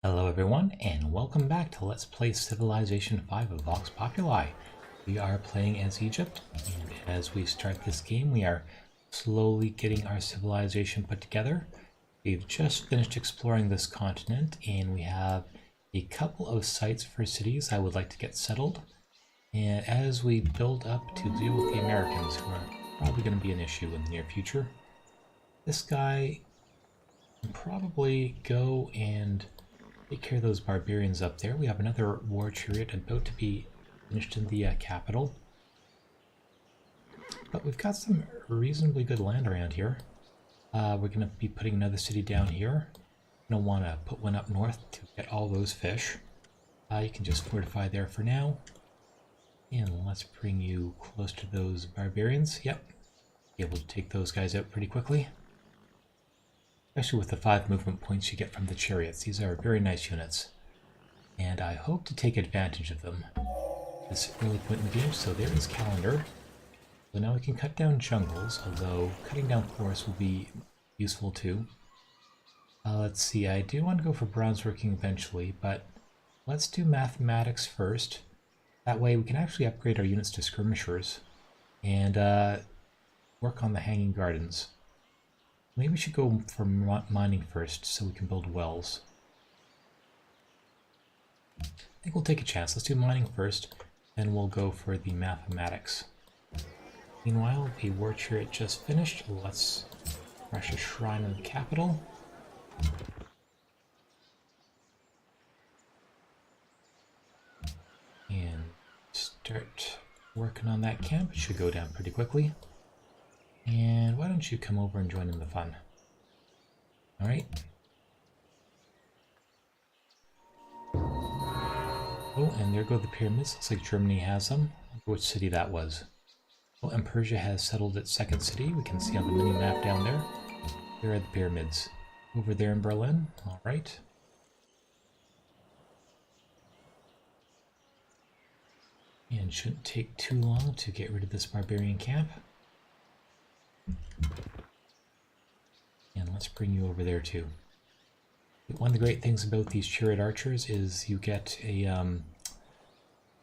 Hello everyone, and welcome back to Let's Play Civilization 5 of Vox Populi. We are playing as Egypt, and as we start this game, we are slowly getting our civilization put together. We've just finished exploring this continent, and we have a couple of sites for cities I would like to get settled. And as we build up to deal with the Americans, who are probably going to be an issue in the near future, this guy can probably go and take care of those barbarians up there. We have another war chariot about to be finished in the capital. But we've got some reasonably good land around here. We're going to be putting another city down here. Going to want to put one up north to get all those fish. You can just fortify there for now. And let's bring you close to those barbarians. Yep. Be able to take those guys out pretty quickly. Especially with the 5 movement points you get from the chariots. These are very nice units. And I hope to take advantage of them at this early point in the game. So there is Calendar. So now we can cut down jungles, although cutting down forests will be useful too. Let's see, I do want to go for bronze working eventually, but let's do mathematics first. That way we can actually upgrade our units to skirmishers and work on the hanging gardens. Maybe we should go for mining first so we can build wells. I think we'll take a chance. Let's do mining first, then we'll go for the mathematics. Meanwhile, a war chariot just finished. Let's rush a shrine in the capital. And start working on that camp. It should go down pretty quickly. And why don't you come over and join in the fun? Alright. Oh, and there go the pyramids. Looks like Germany has them. I wonder which city that was. Oh, and Persia has settled its second city. We can see on the mini-map down there. There are the pyramids. Over there in Berlin. Alright. And shouldn't take too long to get rid of this barbarian camp. And let's bring you over there too. One of the great things about these chariot archers is you get a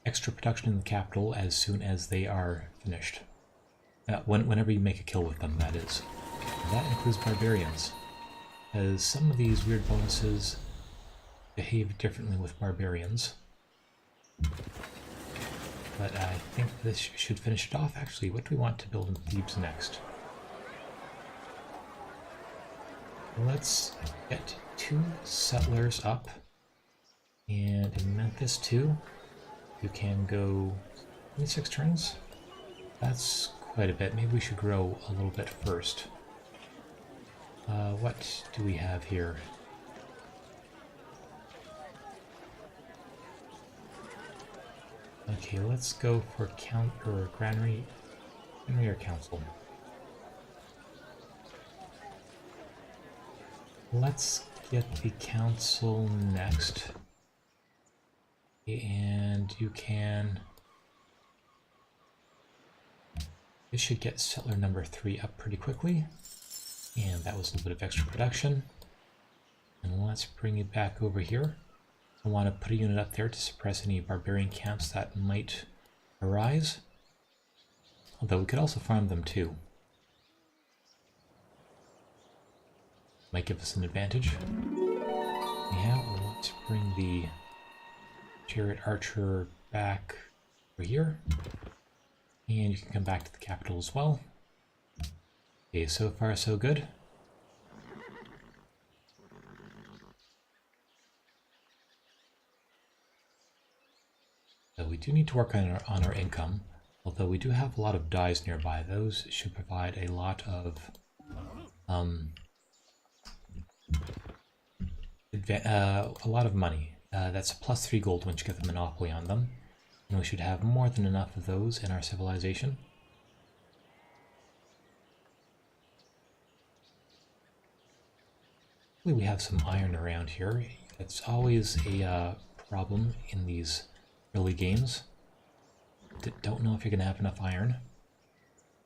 extra production in the capital as soon as they are finished. Whenever you make a kill with them, that is. And that includes barbarians, as some of these weird bonuses behave differently with barbarians. But I think this should finish it off. Actually, what do we want to build in Thebes next? Let's get 2 settlers up, and in Memphis too, you can go 26 turns. That's quite a bit. Maybe we should grow a little bit first. What do we have here? Okay, let's go for granary or council. Let's get the council next. And you can... This should get settler number 3 up pretty quickly. And that was a little bit of extra production. And let's bring it back over here. I want to put a unit up there to suppress any barbarian camps that might arise. Although we could also farm them too. Might give us an advantage. Yeah, well, let's bring the chariot archer back over here. And you can come back to the capital as well. Okay, so far so good. So we do need to work on our income, although we do have a lot of dyes nearby. Those should provide a lot of money. That's a +3 gold once you get the monopoly on them. And we should have more than enough of those in our civilization. We have some iron around here. It's always a problem in these early games. Don't know if you're going to have enough iron.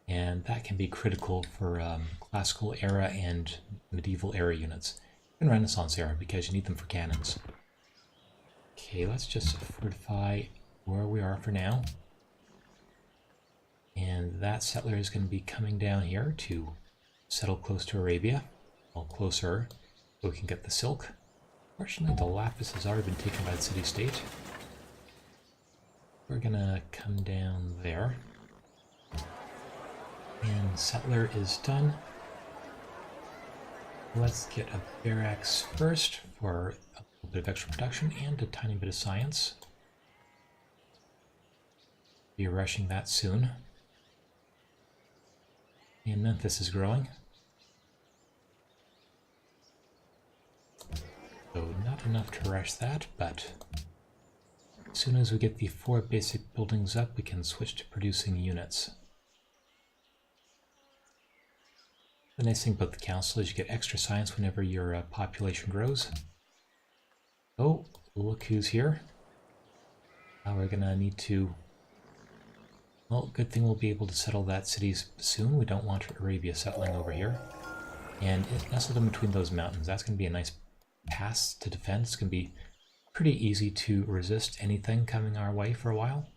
And that can be critical for classical era and medieval era units. And Renaissance era, because you need them for cannons. Okay, let's just fortify where we are for now. And that settler is going to be coming down here to settle close to Arabia. Well, closer, so we can get the silk. Fortunately, the lapis has already been taken by the city-state. We're gonna come down there. And settler is done. Let's get a barracks first for a little bit of extra production and a tiny bit of science. Be rushing that soon. And Memphis is growing. So not enough to rush that, but as soon as we get the 4 basic buildings up, we can switch to producing units. The nice thing about the council is you get extra science whenever your population grows. Oh, look who's here. We're gonna need to... Well, good thing we'll be able to settle that city soon. We don't want Arabia settling over here. And nestled in between those mountains, that's going to be a nice pass to defend. It's going to be pretty easy to resist anything coming our way for a while.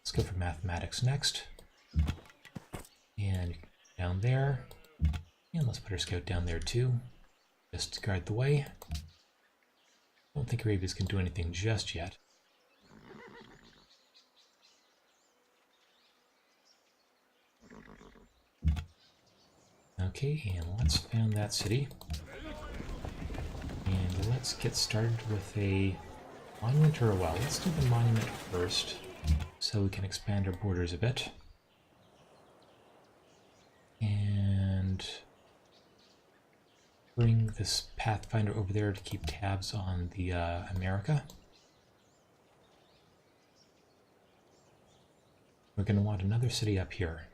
Let's go for mathematics next. And down there. And let's put our scout down there too. Just to guard the way. I don't think Arabia's going to do anything just yet. Okay, and let's found that city. And let's get started with a monument or a well. Let's do the monument first, so we can expand our borders a bit. And bring this Pathfinder over there to keep tabs on the America. We're going to want another city up here.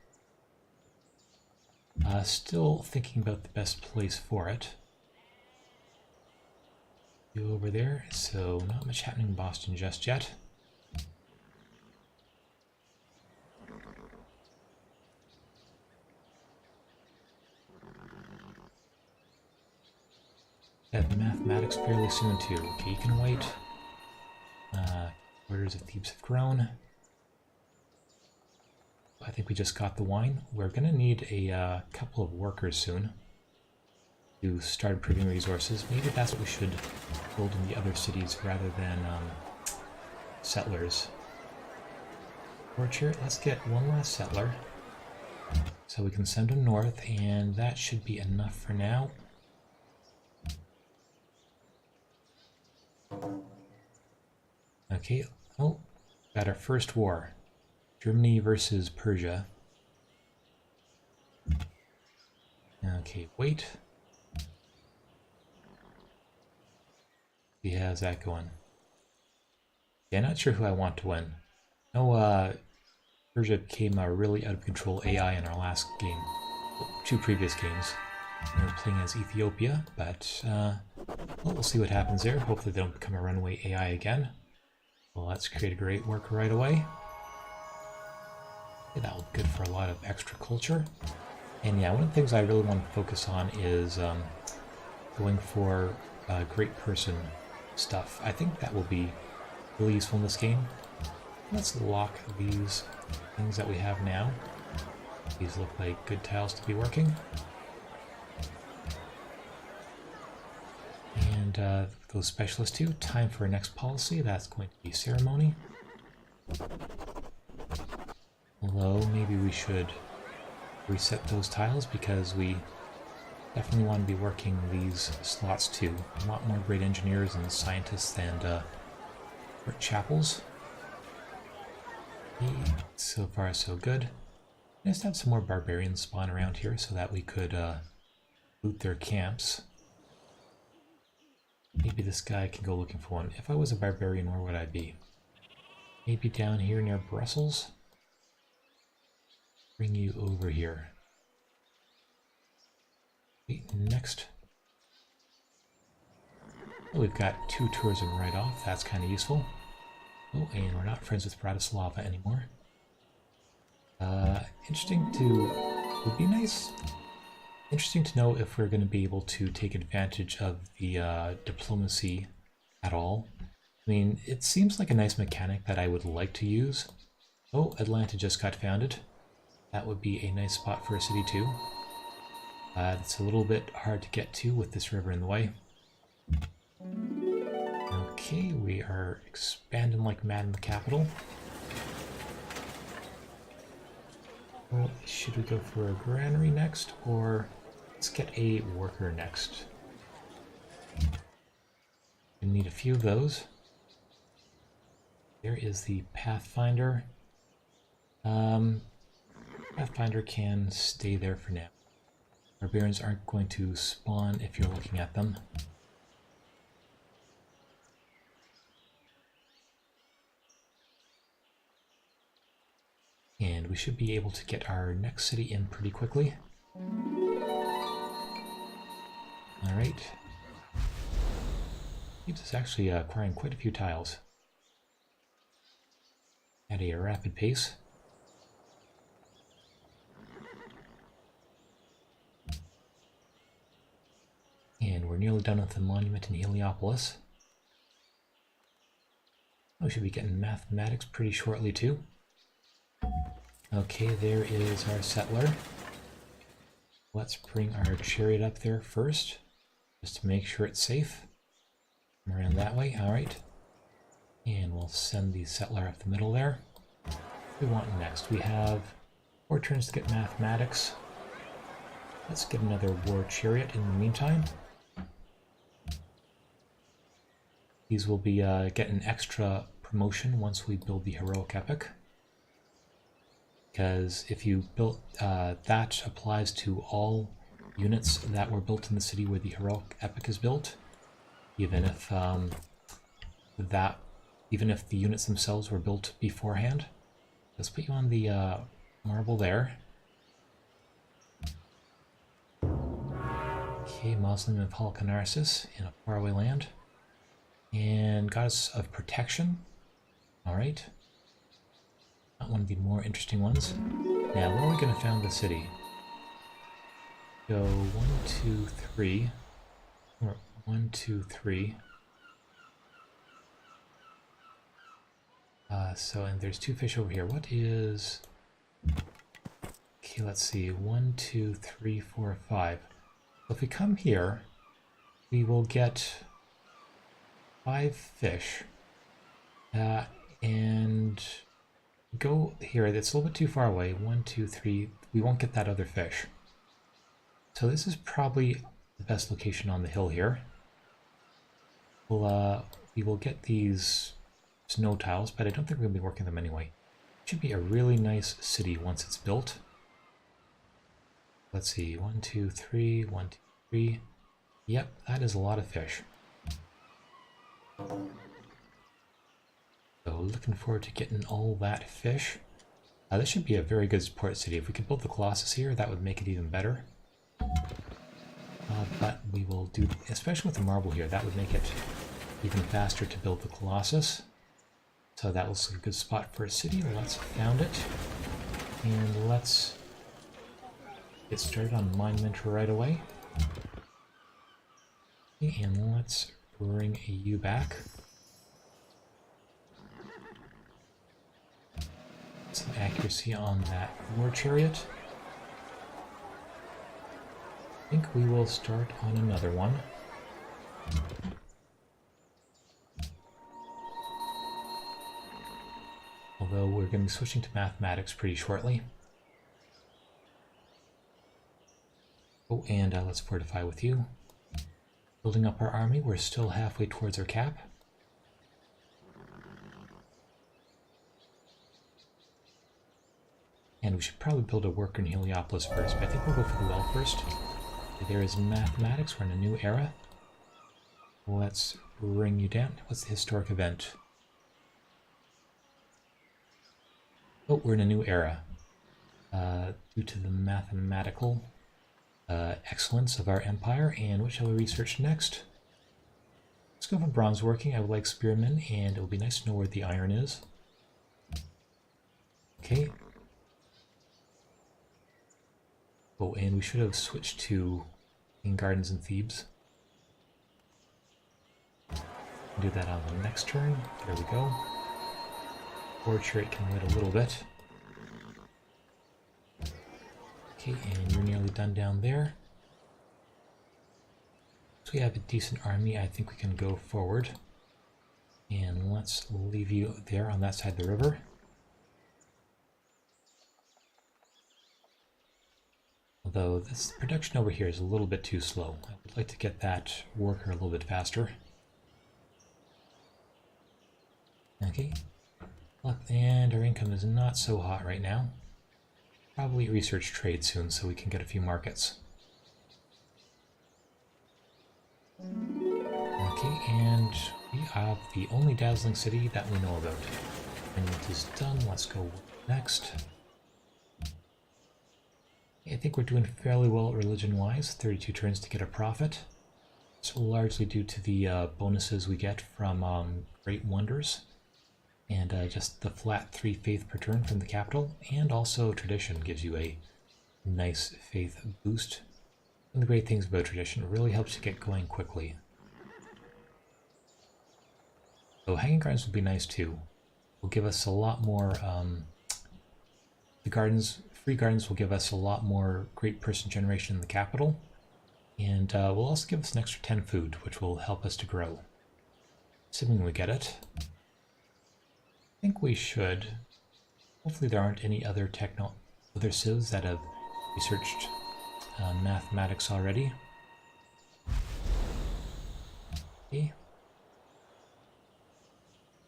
Still thinking about the best place for it. You over there, so not much happening in Boston just yet. Have mathematics fairly soon too. Okay, you can wait. Orders of Thebes have grown. I think we just got the wine. We're going to need a couple of workers soon to start improving resources. Maybe that's what we should build in the other cities rather than settlers. Orchard, let's get one last settler so we can send him north, and that should be enough for now. Okay, oh, got our first war. Germany versus Persia. Okay, wait. See how's that going? Yeah, not sure who I want to win. No, Persia became a really out of control AI in our last game. Well, 2 previous games. We were playing as Ethiopia, but well, we'll see what happens there. Hopefully they don't become a runaway AI again. Well, let's create a great worker right away. Okay, that will be good for a lot of extra culture. And yeah, one of the things I really want to focus on is going for great person stuff. I think that will be really useful in this game. Let's lock these things that we have now. These look like good tiles to be working. And those specialists too. Time for our next policy. That's going to be ceremony. Although maybe we should reset those tiles because we definitely want to be working these slots too. A lot more great engineers and scientists and chapels. Okay, so far so good. Let's have some more barbarians spawn around here so that we could loot their camps. Maybe this guy can go looking for one. If I was a barbarian, where would I be? Maybe down here near Brussels? Bring you over here. Okay, next. Oh, we've got 2 tourism right off. That's kind of useful. Oh, and we're not friends with Bratislava anymore. Interesting to... would be nice. Interesting to know if we're going to be able to take advantage of the diplomacy at all. I mean, it seems like a nice mechanic that I would like to use. Oh, Atlanta just got founded. That would be a nice spot for a city too. It's a little bit hard to get to with this river in the way. Okay, we are expanding like mad in the capital. Well, should we go for a granary next, or let's get a worker next? We need a few of those. There is the Pathfinder. Pathfinder can stay there for now. Barbarians aren't going to spawn if you're looking at them. And we should be able to get our next city in pretty quickly. Alright. This is actually acquiring quite a few tiles at a rapid pace. And we're nearly done with the monument in Heliopolis. We should be getting mathematics pretty shortly too. Okay, there is our settler. Let's bring our chariot up there first, just to make sure it's safe. Come around that way, alright. And we'll send the settler up the middle there. What do we want next? We have 4 turns to get mathematics. Let's get another war chariot in the meantime. These will be getting extra promotion once we build the heroic epic. Because if you built that applies to all units that were built in the city where the heroic epic is built, even if the units themselves were built beforehand. Let's put you on the marble there. Okay, Muslim of Halicarnassus in a faraway land. And Goddess of Protection. Alright. Not one of the more interesting ones. Now, where are we going to found the city? Go 1, 2, 3. Or 1, 2, 3. And there's 2 fish over here. What is... Okay, let's see. 1, 2, 3, 4, 5. So if we come here, we will get 5 fish. And go here. It's a little bit too far away. 1, 2, 3. We won't get that other fish. So this is probably the best location on the hill here. We will get these snow tiles, but I don't think we'll be working them anyway. It should be a really nice city once it's built. Let's see. 1, 2, 3. 1, 2, 3. Yep, that is a lot of fish. So looking forward to getting all that fish. This should be a very good port city. If we could build the Colossus here, that would make it even better. But we will do, especially with the marble here, that would make it even faster to build the Colossus. So that was a good spot for a city. Let's found it. And let's get started on monument right away. Okay, and let's bring you back. Some accuracy on that war chariot. I think we will start on another one. Although we're going to be switching to mathematics pretty shortly. Oh, and let's fortify with you. Building up our army, we're still halfway towards our cap. And we should probably build a worker in Heliopolis first, but I think we'll go for the well first. There is mathematics, we're in a new era. Let's bring you down. What's the historic event? Oh, we're in a new era. Due to the mathematical excellence of our empire. And what shall we research next? Let's go for bronze working. I would like spearmen, and it would be nice to know where the iron is. Okay. Oh, and we should have switched to in Gardens and Thebes. Do that on the next turn. There we go. Portrait can wait a little bit. Okay, and you're nearly done down there. So we have a decent army. I think we can go forward. And let's leave you there on that side of the river. Although this production over here is a little bit too slow. I would like to get that worker a little bit faster. Okay. And our income is not so hot right now. Probably research trade soon so we can get a few markets. Okay, and we have the only dazzling city that we know about. And it is done. Let's go next. I think we're doing fairly well religion-wise. 32 turns to get a profit. It's largely due to the bonuses we get from Great Wonders. And just the flat 3 faith per turn from the capital. And also tradition gives you a nice faith boost. One of the great things about tradition, it really helps you get going quickly. So hanging gardens would be nice too. Will give us a lot more. Free gardens will give us a lot more great person generation in the capital, and will also give us an extra 10 food, which will help us to grow. Assuming we get it. I think we should. Hopefully there aren't any other civs that have researched mathematics already. Okay.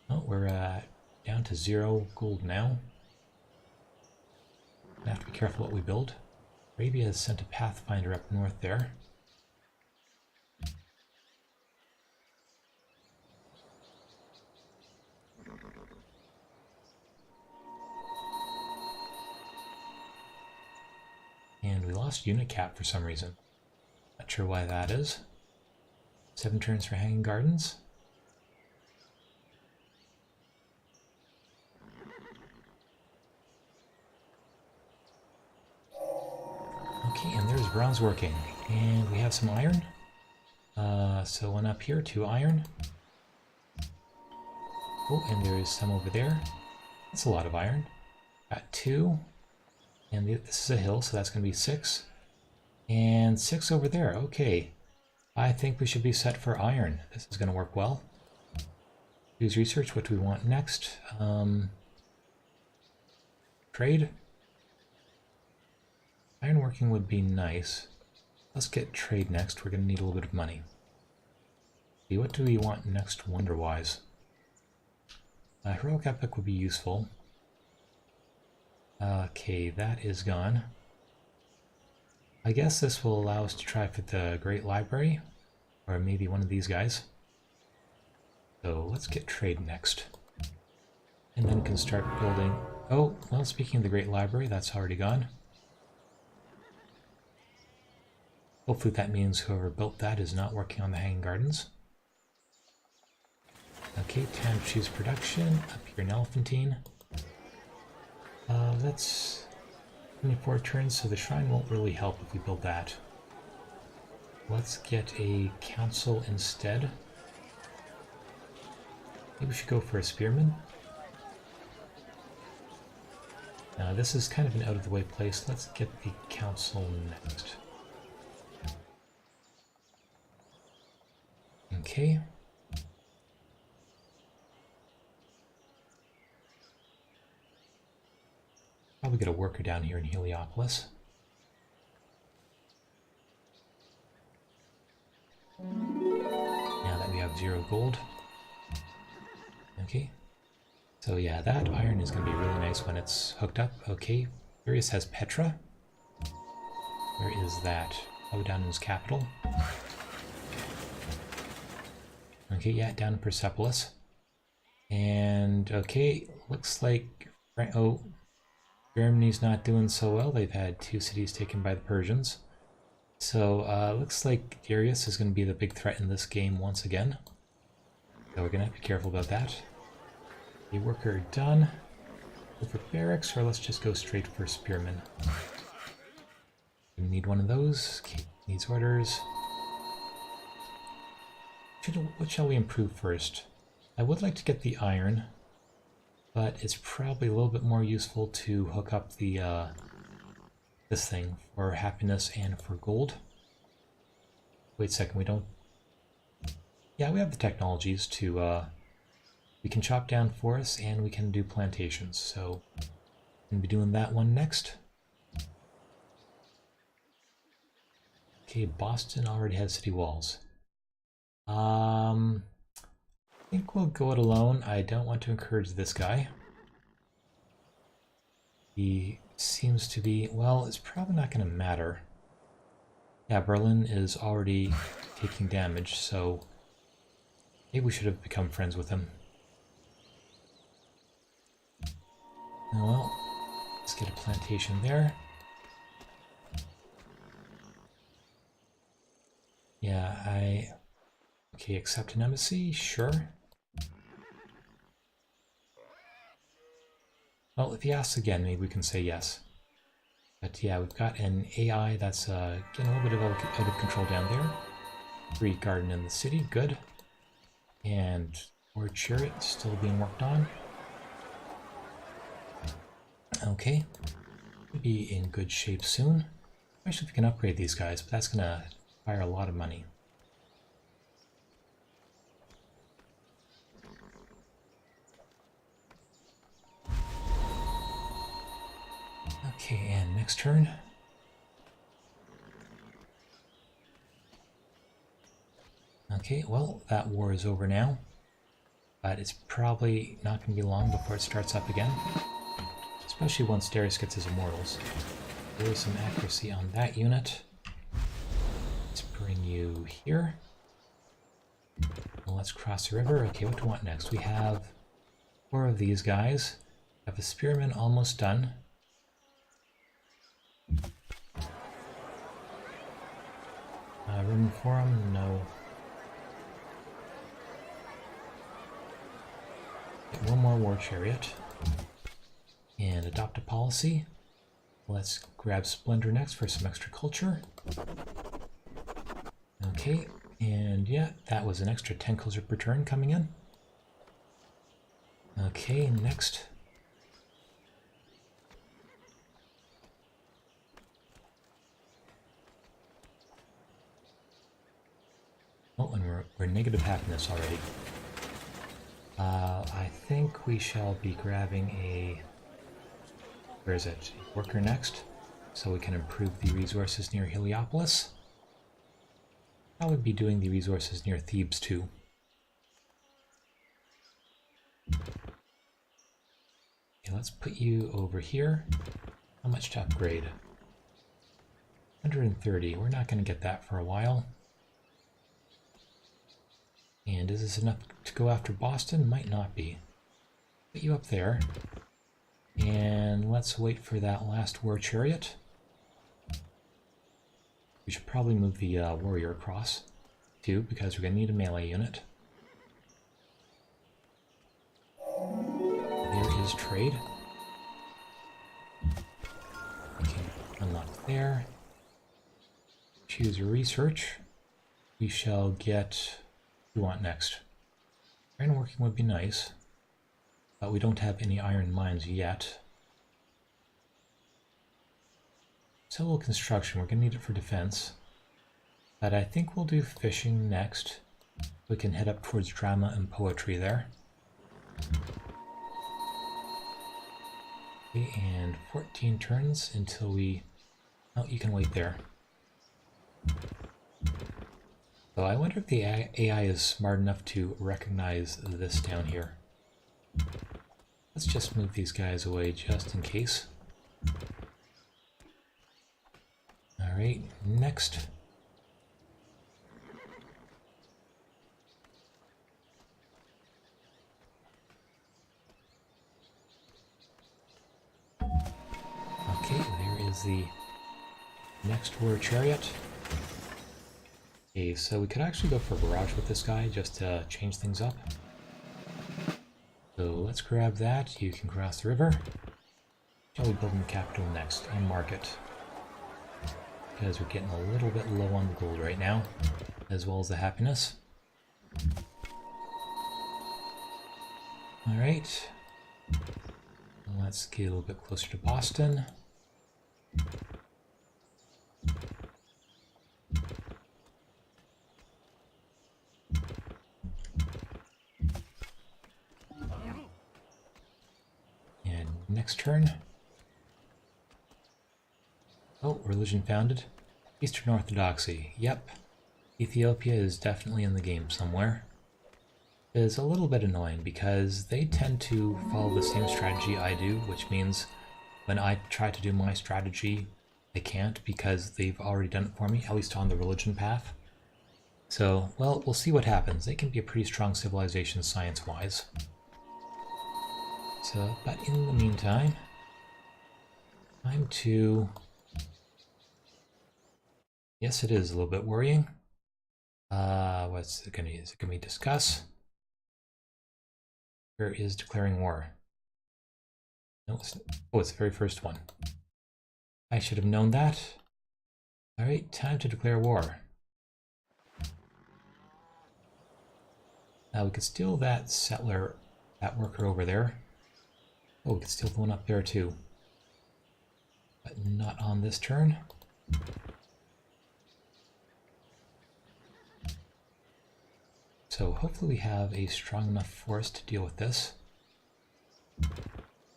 Oh, we're down to 0 gold now. We have to be careful what we build. Arabia has sent a pathfinder up north there. And we lost unit cap for some reason. Not sure why that is. 7 turns for hanging gardens. Okay, and there's bronze working. And we have some iron. So one up here, 2 iron. Oh, and there is some over there. That's a lot of iron. Got 2. And this is a hill, so that's going to be 6. And 6 over there. Okay. I think we should be set for iron. This is going to work well. Use research. What do we want next? Trade. Ironworking would be nice. Let's get trade next. We're going to need a little bit of money. See, what do we want next wonder-wise? Heroic Epic would be useful. Okay, that is gone. I guess this will allow us to try for the Great Library, or maybe one of these guys. So let's get trade next. And then we can start building... Oh, well, speaking of the Great Library, that's already gone. Hopefully that means whoever built that is not working on the hanging gardens. Okay, time to choose production. Up here in Elephantine. That's 24 turns, so the shrine won't really help if we build that. Let's get a council instead. Maybe we should go for a spearman. This is kind of an out-of-the-way place. Let's get the council next. Okay. Probably get a worker down here in Heliopolis. Now that we have 0 gold. Okay. So yeah, that iron is going to be really nice when it's hooked up. Okay. Furious has Petra. Where is that? Oh, down in his capital. Okay, yeah, down in Persepolis. And, okay, looks like... Oh, Germany's not doing so well. They've had 2 cities taken by the Persians. So, looks like Darius is going to be the big threat in this game once again. So we're going to have to be careful about that. A worker done. Go for barracks, or let's just go straight for spearmen. We need one of those. Okay, needs orders. What shall we improve first? I would like to get the iron, but it's probably a little bit more useful to hook up the this thing for happiness and for gold. Wait a second, we don't... Yeah, we have the technologies to... we can chop down forests and we can do plantations, so I'm going to be doing that one next. Okay, Boston already has city walls. I think we'll go it alone. I don't want to encourage this guy. He seems to be... well, it's probably not going to matter. Yeah, Berlin is already taking damage, so maybe we should have become friends with him. Oh well, let's get a plantation there. Yeah, okay, accept an embassy, sure. Well, if he asks again, maybe we can say yes. But yeah, we've got an AI that's getting a little bit out of control down there. Free garden in the city, good. And our chariot still being worked on. Okay, we'll be in good shape soon. Especially if we can upgrade these guys, but that's gonna require a lot of money. Okay, and next turn. Okay, well, that war is over now. But it's probably not going to be long before it starts up again. Especially once Darius gets his immortals. There is some accuracy on that unit. Let's bring you here. Well, let's cross the river. Okay, what do we want next? We have 4 of these guys. We have a spearman almost done. Room for him? No. Get one more war chariot. And adopt a policy. Let's grab Splendor next for some extra culture. Okay, and yeah, that was an extra 10 culture per turn coming in. Okay, next. Oh, and we're negative happiness already. I think we shall be grabbing a... where is it? Worker next, so we can improve the resources near Heliopolis. Probably be doing the resources near Thebes too. Okay, let's put you over here. How much to upgrade? 130. We're not going to get that for a while. And is this enough to go after Boston? Might not be. Put you up there. And let's wait for that last war chariot. We should probably move the warrior across too, because we're going to need a melee unit. There is trade. Okay, unlock there. Choose your research. We shall get... what do we want next? Iron working would be nice, but we don't have any iron mines yet. Civil construction, we're going to need it for defense. But I think we'll do fishing next. We can head up towards drama and poetry there. Okay, and 14 turns until we... oh, you can wait there. So I wonder if the AI is smart enough to recognize this down here. Let's just move these guys away just in case. Alright, next. Okay, there is the next war chariot. Okay, so we could actually go for a barrage with this guy just to change things up. So let's grab that. You can cross the river. Shall we build in the capital next and market? Because we're getting a little bit low on the gold right now, as well as the happiness. Alright. Let's get a little bit closer to Boston. And next turn. Oh, religion founded. Eastern Orthodoxy. Yep. Ethiopia is definitely in the game somewhere. It is a little bit annoying because they tend to follow the same strategy I do, which means when I try to do my strategy, they can't because they've already done it for me, at least on the religion path. So, well, we'll see what happens. They can be a pretty strong civilization science-wise. So, but in the meantime, time to... Yes, it is a little bit worrying. What's it gonna be? Is it gonna be discuss? Where is declaring war? No, it's the very first one. I should have known that. Alright, time to declare war. Now we could steal that settler, that worker over there. Oh, we could steal the one up there too. But not on this turn. So hopefully we have a strong enough force to deal with this.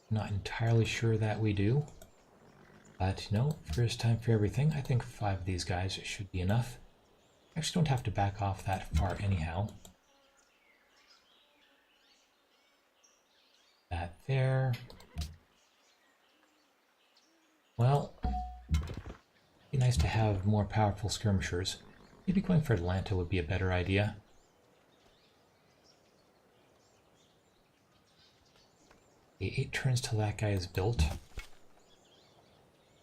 Not entirely sure that we do. But, you know, first time for everything. I think 5 of these guys should be enough. Actually don't have to back off that far anyhow. That there. Well, it'd be nice to have more powerful skirmishers. Maybe going for Atlanta would be a better idea. Okay, 8 turns till that guy is built.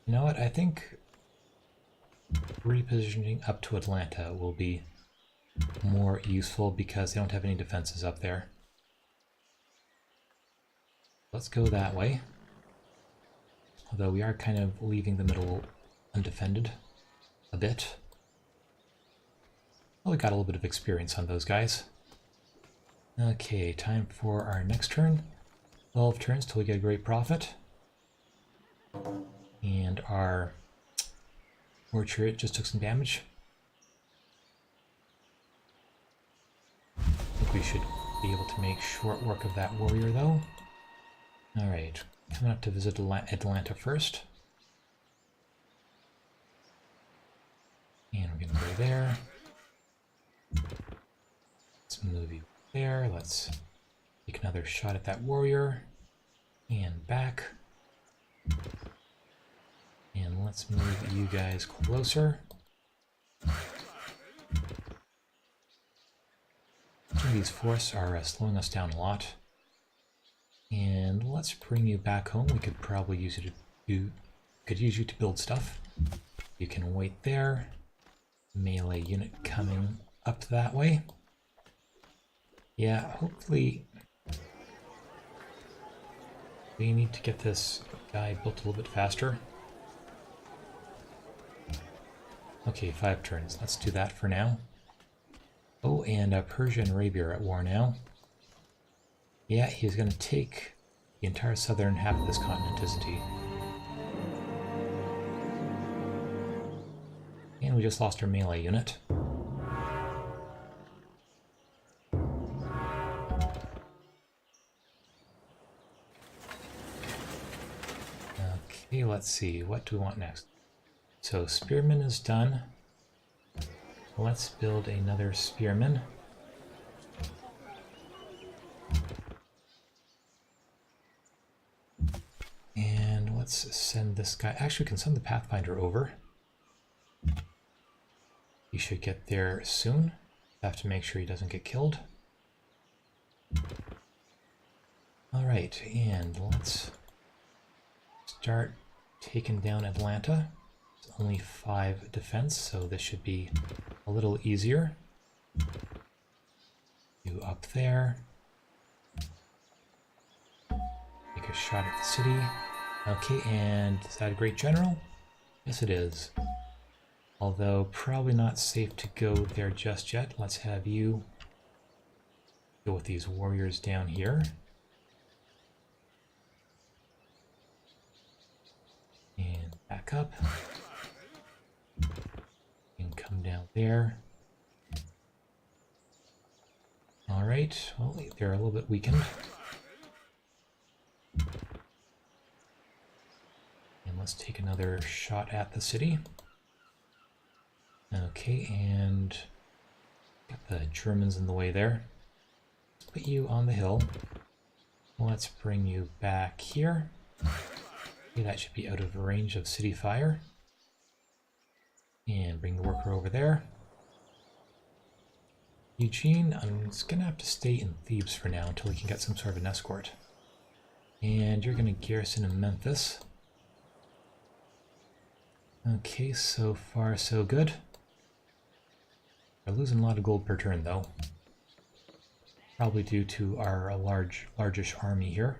You know what, I think repositioning up to Atlanta will be more useful because they don't have any defenses up there. Let's go that way. Although we are kind of leaving the middle undefended a bit. Well, we got a little bit of experience on those guys. Okay, time for our next turn. 12 turns till we get a great profit. And our war chariot just took some damage. I think we should be able to make short work of that warrior though. Alright, coming up to visit Atlanta first. And we're going to go there. Let's move you there. Let's take another shot at that warrior. And back. And let's move you guys closer. Some of these forests are slowing us down a lot. And let's bring you back home. We could probably use you to build stuff. You can wait there. Melee unit coming up that way. Yeah, hopefully we need to get this guy built a little bit faster. Okay, 5 turns. Let's do that for now. Oh, and Persia and Arabia are at war now. Yeah, he's going to take the entire southern half of this continent, isn't he? And we just lost our melee unit. Okay, let's see. What do we want next? So, Spearman is done. Let's build another Spearman. And let's send this guy. Actually, we can send the Pathfinder over. He should get there soon. Have to make sure he doesn't get killed. Alright, and let's start taking down Atlanta. It's only 5 defense, so this should be a little easier. You up there. Take a shot at the city. Okay, and is that a great general? Yes, it is. Although probably not safe to go there just yet. Let's have you Go with these warriors down here. And back up. And come down there. Alright, well, they're a little bit weakened. And let's take another shot at the city. Okay, and got the Germans in the way there. Let's put you on the hill. Let's bring you back here. Okay, that should be out of range of city fire. And bring the worker over there. Eugene, I'm just gonna have to stay in Thebes for now until we can get some sort of an escort. And you're gonna garrison in Memphis. Okay, so far so good. We're losing a lot of gold per turn though. Probably due to our largish army here.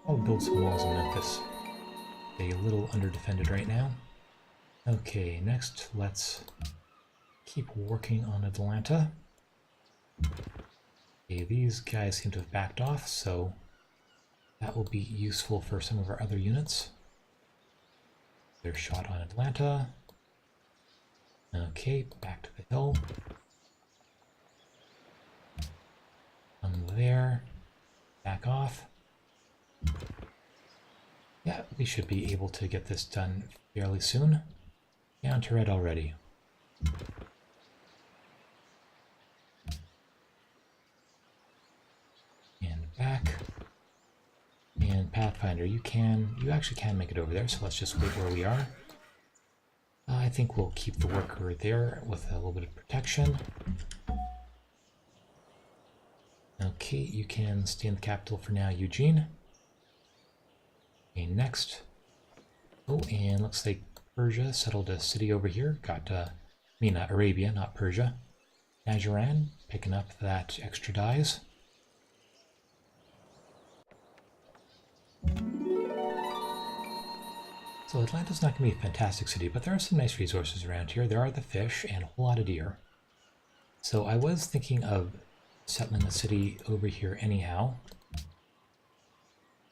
I'll build some walls in Memphis. A little under-defended right now. Okay, next let's keep working on Atlanta. Okay, these guys seem to have backed off, so that will be useful for some of our other units. They're shot on Atlanta. Okay, back to the hill. There. Back off. Yeah, we should be able to get this done fairly soon. Down to red already. And back. And Pathfinder, you actually can make it over there, so let's just wait where we are. I think we'll keep the worker there with a little bit of protection. Okay, you can stay in the capital for now, Eugene. Okay, next. Oh, and looks like Persia settled a city over here. Got, Arabia, not Persia. Najaran, picking up that extra dies. So Atlanta's not going to be a fantastic city, but there are some nice resources around here. There are the fish and a whole lot of deer. So I was thinking of settling a city over here anyhow.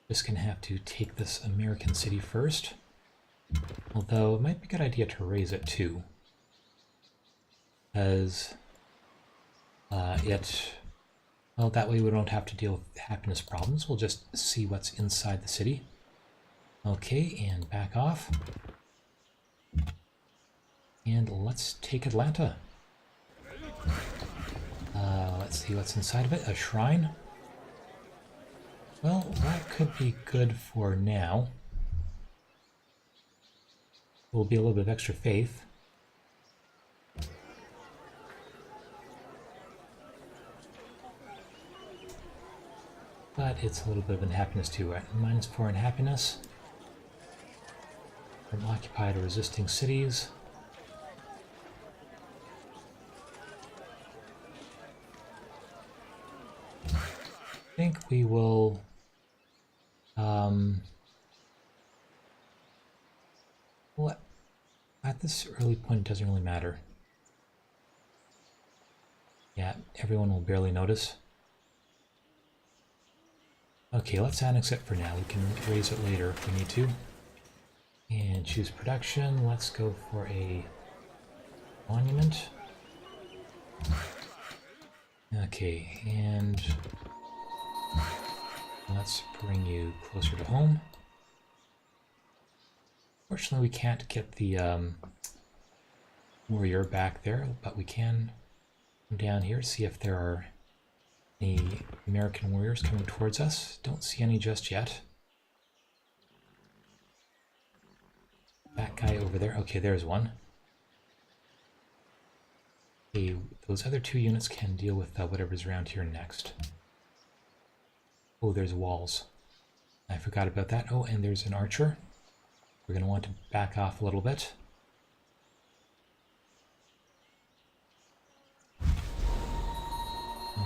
Just going to have to take this American city first. Although it might be a good idea to raise it too. Because well, that way we don't have to deal with happiness problems. We'll just see what's inside the city. Okay, and back off. And let's take Atlanta. Let's see what's inside of it. A shrine. Well, that could be good for now. Will be a little bit of extra faith. But it's a little bit of unhappiness too, right? -4 in happiness. From occupied or resisting cities. I think we will well, at this early point it doesn't really matter. Yeah, everyone will barely notice. Okay, let's annex it for now. We can raise it later if we need to. And choose production. Let's go for a monument. Okay, and let's bring you closer to home. Fortunately, we can't get the warrior back there, but we can come down here, see if there are any American warriors coming towards us. Don't see any just yet. That guy over there. Okay, there's one. Okay, those other two units can deal with whatever's around here next. Oh, there's walls. I forgot about that. Oh, and there's an archer. We're going to want to back off a little bit.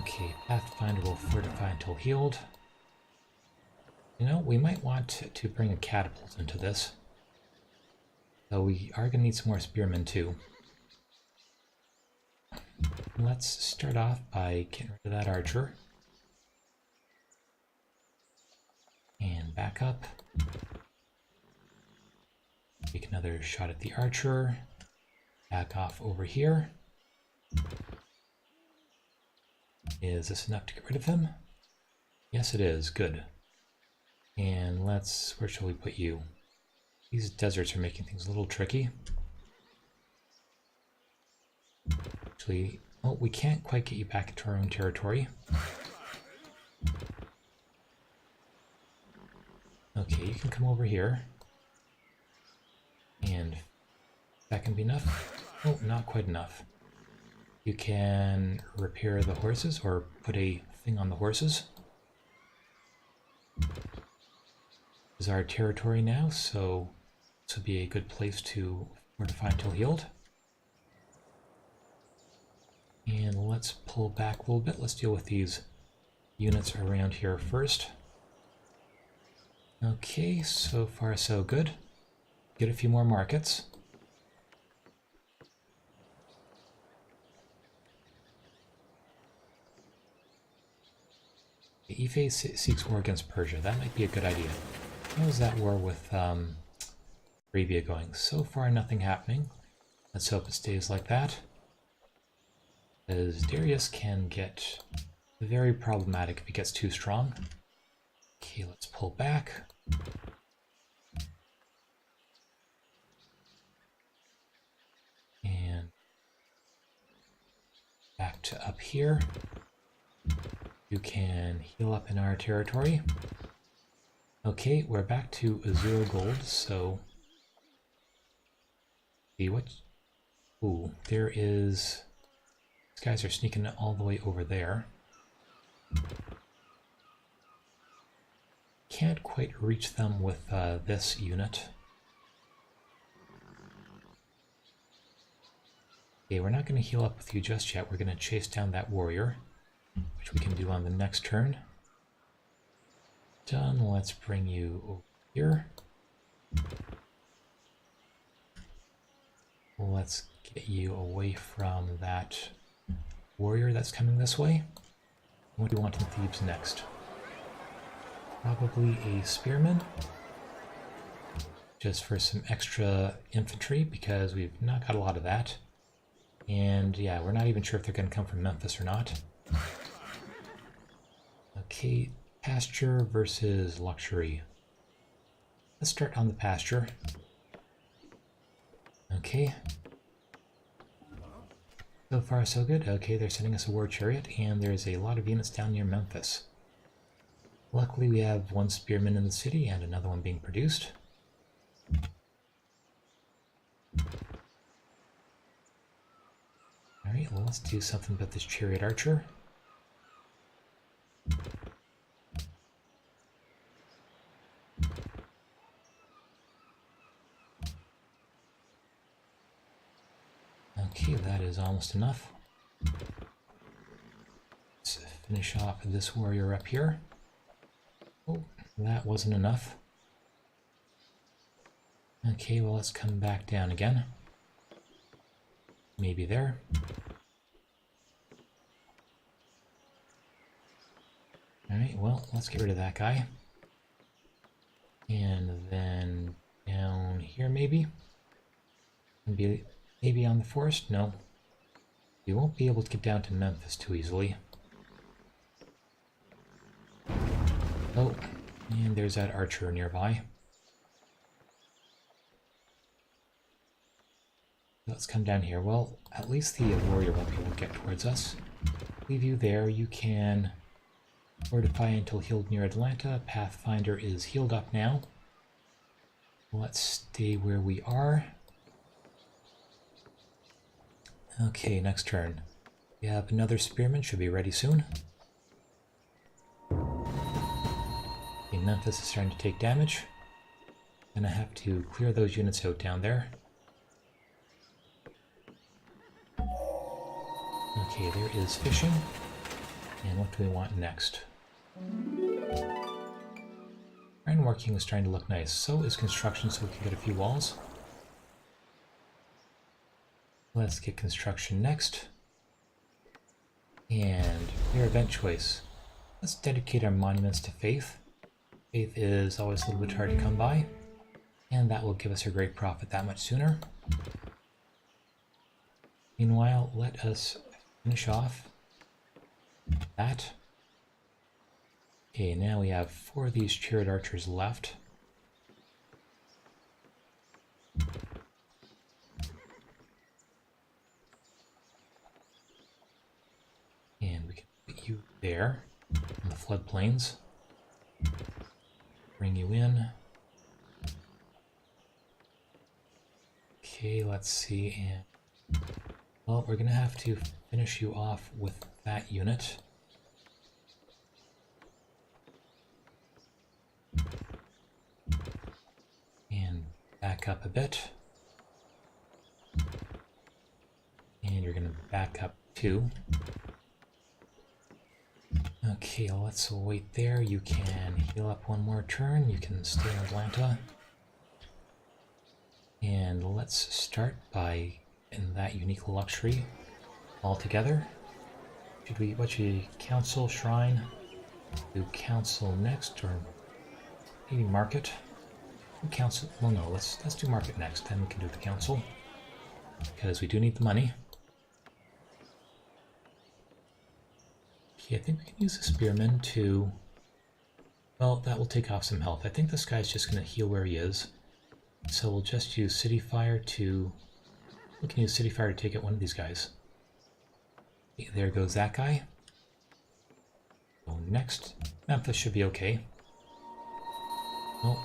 Okay, Pathfinder will fortify until healed. You know, we might want to bring a catapult into this. So we are going to need some more spearmen too. Let's start off by getting rid of that archer. And back up. Take another shot at the archer. Back off over here. Is this enough to get rid of him? Yes, it is. Good. And where shall we put you? These deserts are making things a little tricky. Actually, oh, we can't quite get you back into our own territory. Okay, you can come over here. And that can be enough. Oh, not quite enough. You can repair the horses or put a thing on the horses. This is our territory now, so this would be a good place to fortify until healed. And let's pull back a little bit. Let's deal with these units around here first. Okay, so far so good. Get a few more markets. Ife seeks war against Persia. That might be a good idea. How's that war with Arabia going? So far, nothing happening. Let's hope it stays like that. Because Darius can get very problematic if he gets too strong. Okay, let's pull back. And back to up here. You can heal up in our territory. Okay, we're back to 0 gold, so... See what? Ooh, there is... These guys are sneaking all the way over there. Can't quite reach them with this unit. Okay, we're not going to heal up with you just yet. We're going to chase down that warrior, which we can do on the next turn. Done. Let's bring you over here. Let's get you away from that warrior that's coming this way. What do we want in Thebes next? Probably a spearman. Just for some extra infantry, because we've not got a lot of that. And yeah, we're not even sure if they're going to come from Memphis or not. Okay, pasture versus luxury. Let's start on the pasture. Okay. So far, so good. Okay, they're sending us a war chariot, and there's a lot of units down near Memphis. Luckily, we have one spearman in the city and another one being produced. Alright, well, let's do something about this chariot archer. Okay, that is almost enough. Let's finish off this warrior up here. Oh, that wasn't enough. Okay, well, let's come back down again. Maybe there. Alright, well, let's get rid of that guy. And then down here, maybe? Maybe on the forest? No. We won't be able to get down to Memphis too easily. Oh, and there's that archer nearby. Let's come down here. Well, at least the warrior won't be able to get towards us. Leave you there. You can fortify until healed near Atlanta. Pathfinder is healed up now. Let's stay where we are. Okay, next turn. We have another spearman, should be ready soon. Okay, Memphis is starting to take damage. Gonna have to clear those units out down there. Okay, there is fishing. And what do we want next? Ironworking is starting to look nice. So is construction, so we can get a few walls. Let's get construction next. And your event choice. Let's dedicate our monuments to faith. Faith is always a little bit hard to come by, and that will give us a great profit that much sooner. Meanwhile, let us finish off that. Okay, now we have 4 of these chariot archers left. And we can put you there in the floodplains. Bring you in. Okay, let's see. And well, we're gonna have to finish you off with that unit. And back up a bit. And you're gonna back up too. Okay, let's wait there. You can heal up one more turn. You can stay in Atlanta. And let's start by in that unique luxury all together. What should we council, shrine? Do council next, or maybe market? Do council. Well, no. Let's do market next. Then we can do the council because we do need the money. Okay, I think we can use the spearman to. Well, that will take off some health. I think this guy's just going to heal where he is. So we'll just use City Fire to. We can use City Fire to take out one of these guys. Okay, there goes that guy. So next, Memphis should be okay. Well,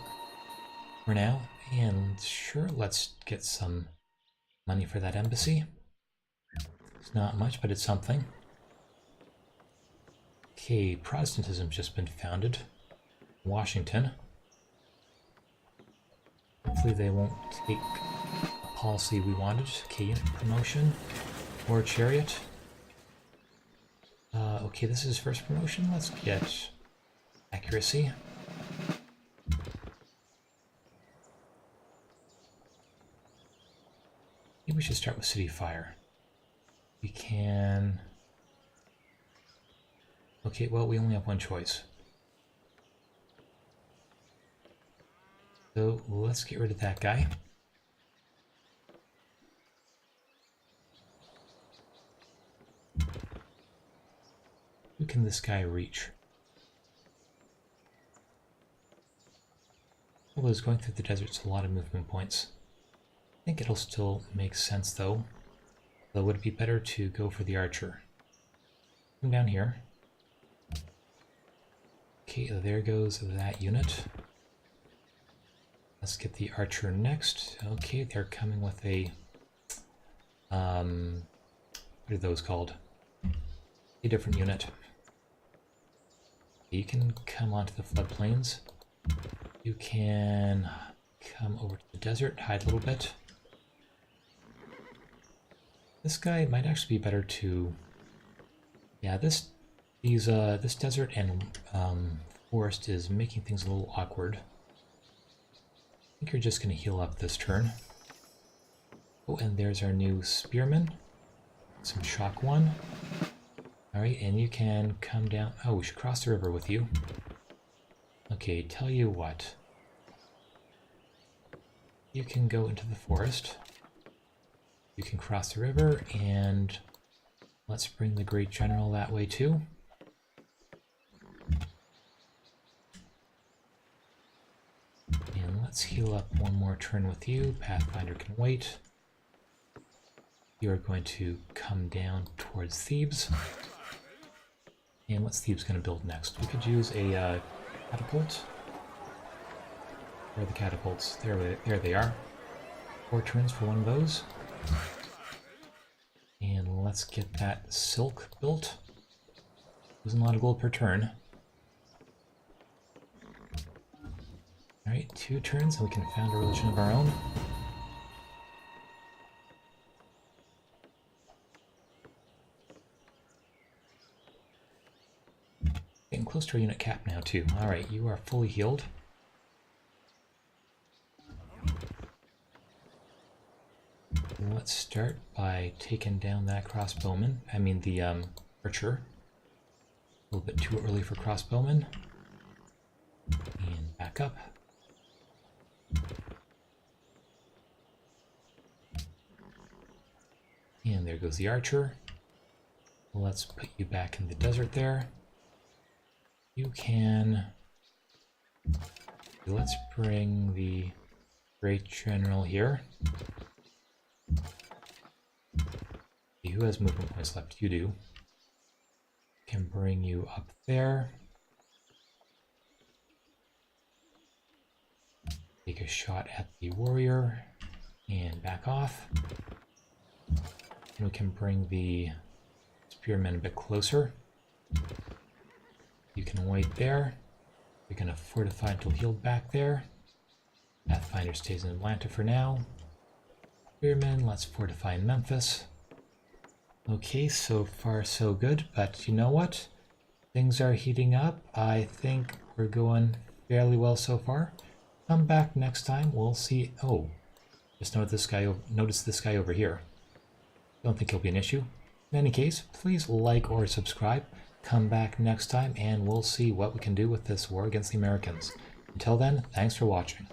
for now, and sure, let's get some money for that embassy. It's not much, but it's something. Okay, Protestantism's just been founded. Washington. Hopefully they won't take a policy we wanted. Okay, unit promotion. Or chariot. Okay, this is first promotion. Let's get accuracy. Maybe we should start with City Fire. We can. Okay, well, we only have one choice. So let's get rid of that guy. Who can this guy reach? Well, it's going through the desert's a lot of movement points. I think it'll still make sense though. Though would it be better to go for the archer? Come down here. Okay, there goes that unit. Let's get the archer next. Okay, they're coming with a what are those called? A different unit. You can come onto the floodplains. You can come over to the desert, hide a little bit. This guy might actually be better to. Yeah, this desert and forest is making things a little awkward. I think you're just going to heal up this turn. Oh, and there's our new spearman. Some shock one. Alright, and you can come down. Oh, we should cross the river with you. Okay, tell you what. You can go into the forest. You can cross the river, and let's bring the Great General that way too. And let's heal up one more turn with you. Pathfinder can wait. You are going to come down towards Thebes. And what's Thebes going to build next? We could use a catapult. Where are the catapults? There they are. 4 turns for one of those. And let's get that silk built. Losing a lot of gold per turn. Alright, 2 turns and we can found a religion of our own. Getting close to our unit cap now too. Alright, you are fully healed. let's start by taking down that crossbowman. I mean the archer. A little bit too early for crossbowman. And back up. And there goes the archer. Let's put you back in the desert there. You can... Let's bring the Great General here. Who has movement points left? You do. Can bring you up there. Take a shot at the warrior and back off. And we can bring the spearmen a bit closer. You can wait there. You're going to fortify until healed back there. Pathfinder stays in Atlanta for now. Spearmen, let's fortify in Memphis. Okay, so far so good, but you know what? Things are heating up. I think we're going fairly well so far. Come back next time, we'll see. Oh, just notice this guy over here. Don't think he'll be an issue. In any case, please like or subscribe. Come back next time and we'll see what we can do with this war against the Americans. Until then, thanks for watching.